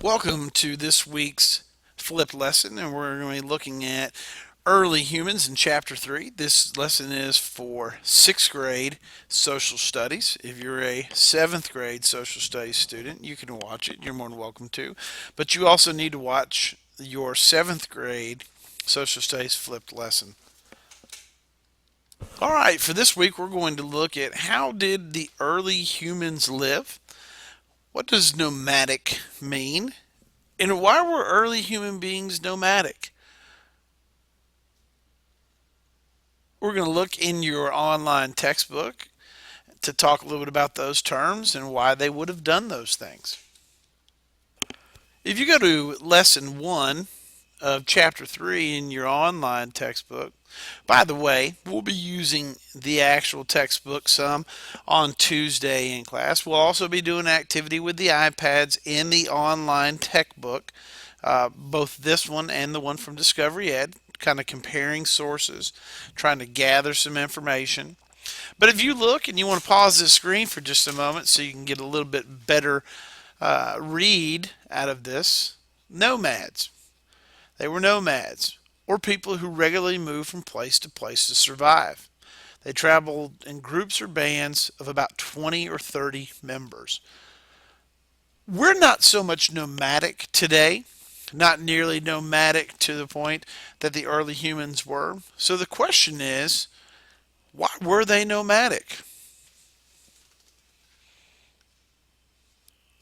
Welcome to this week's flipped lesson, and we're going to be looking at early humans in chapter 3. This lesson is for 6th grade social studies. If you're a 7th grade social studies student, you can watch it. You're more than welcome to. But you also need to watch your 7th grade social studies flipped lesson. All right, for this week, we're going to look at how did the early humans live? What does nomadic mean? And why were early human beings nomadic? We're going to look in your online textbook to talk a little bit about those terms and why they would have done those things. If you go to lesson 1 of chapter 3 in your online textbook, by the way, we'll be using the actual textbook some on Tuesday in class. We'll also be doing activity with the iPads in the online tech book, both this one and the one from Discovery Ed, kind of comparing sources, trying to gather some information. But if you look and you want to pause this screen for just a moment so you can get a little bit better read out of this, nomads. They were nomads, or people who regularly moved from place to place to survive. They traveled in groups or bands of about 20 or 30 members. We're not so much nomadic today, not nearly nomadic to the point that the early humans were. So the question is, why were they nomadic?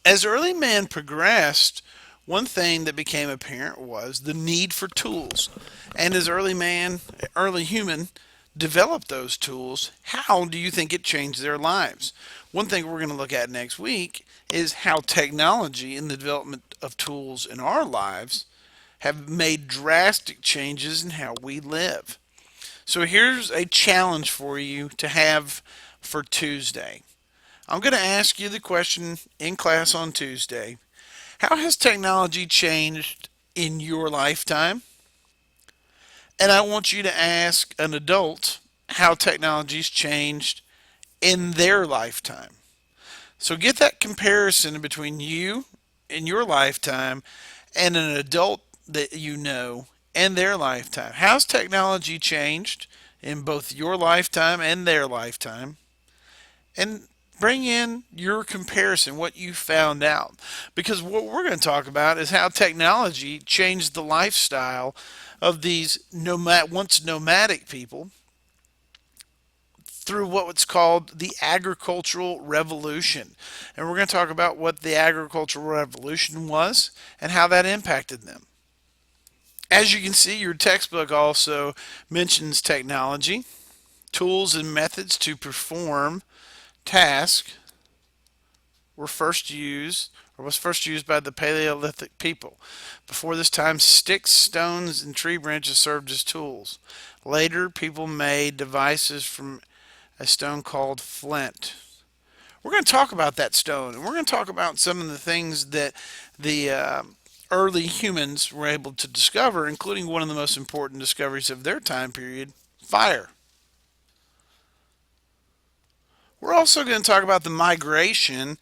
As early man progressed, one thing that became apparent was the need for tools. And as early human, developed those tools, how do you think it changed their lives? One thing we're going to look at next week is how technology and the development of tools in our lives have made drastic changes in how we live. So here's a challenge for you to have for Tuesday. I'm going to ask you the question in class on Tuesday. How has technology changed in your lifetime? And I want you to ask an adult how technology's changed in their lifetime. So get that comparison between you in your lifetime and an adult that you know and their lifetime. How's technology changed in both your lifetime and their lifetime? And bring in your comparison, what you found out. Because what we're going to talk about is how technology changed the lifestyle of these once nomadic people through what's called the agricultural revolution. And we're going to talk about what the agricultural revolution was and how that impacted them. As you can see, your textbook also mentions technology, tools and methods to perform tasks were first used or was first used by the Paleolithic people. Before this time, sticks, stones, and tree branches served as tools. Later, people made devices from a stone called flint. We're going to talk about that stone, and we're going to talk about some of the things that the early humans were able to discover, including one of the most important discoveries of their time period, fire. We're also going to talk about the migration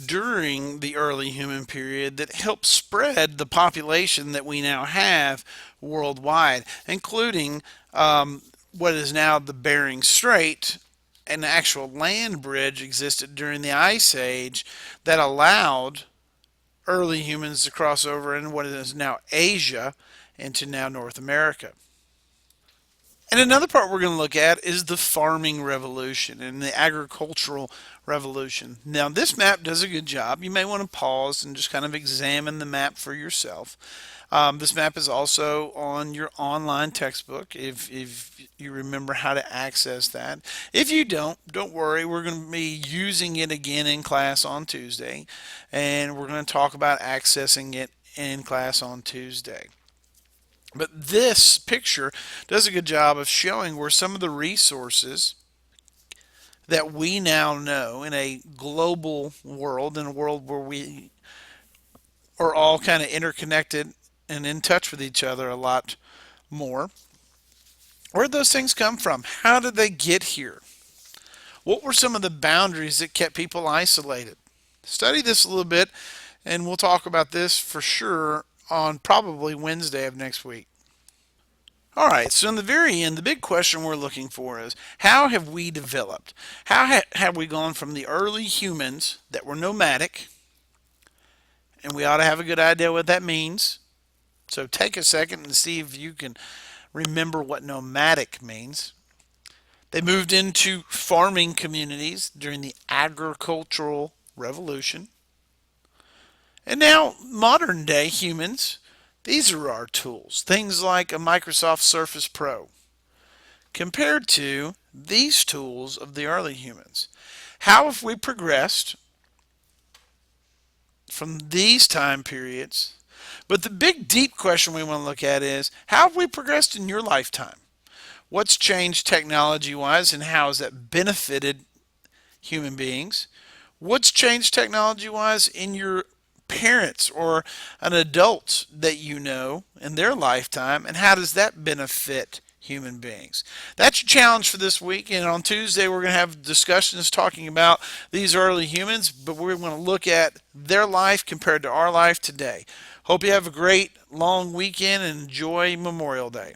during the early human period that helped spread the population that we now have worldwide, including what is now the Bering Strait. An actual land bridge existed during the Ice Age that allowed early humans to cross over in what is now Asia into now North America. And another part we're going to look at is the farming revolution and the agricultural revolution. Now, this map does a good job. You may want to pause and just kind of examine the map for yourself. This map is also on your online textbook if you remember how to access that. If you don't worry. We're going to be using it again in class on Tuesday, and we're going to talk about accessing it in class on Tuesday. But this picture does a good job of showing where some of the resources that we now know in a global world, in a world where we are all kind of interconnected and in touch with each other a lot more. Where did those things come from? How did they get here? What were some of the boundaries that kept people isolated? Study this a little bit And we'll talk about this for sure on probably Wednesday of next week. All right, so in the very end, the big question we're looking for is how have we developed? Have we gone from the early humans that were nomadic, and we ought to have a good idea what that means. So take a second and see if you can remember what nomadic means. They moved into farming communities during the agricultural revolution. And now, modern day humans, these are our tools. Things like a Microsoft Surface Pro compared to these tools of the early humans. How have we progressed from these time periods? But the big, deep question we want to look at is how have we progressed in your lifetime? What's changed technology wise and how has that benefited human beings? What's changed technology wise in your parents or an adult that you know in their lifetime, and how does that benefit human beings? That's your challenge for this week. And on Tuesday, we're going to have discussions talking about these early humans, but we're going to look at their life compared to our life today. Hope you have a great long weekend and enjoy Memorial Day.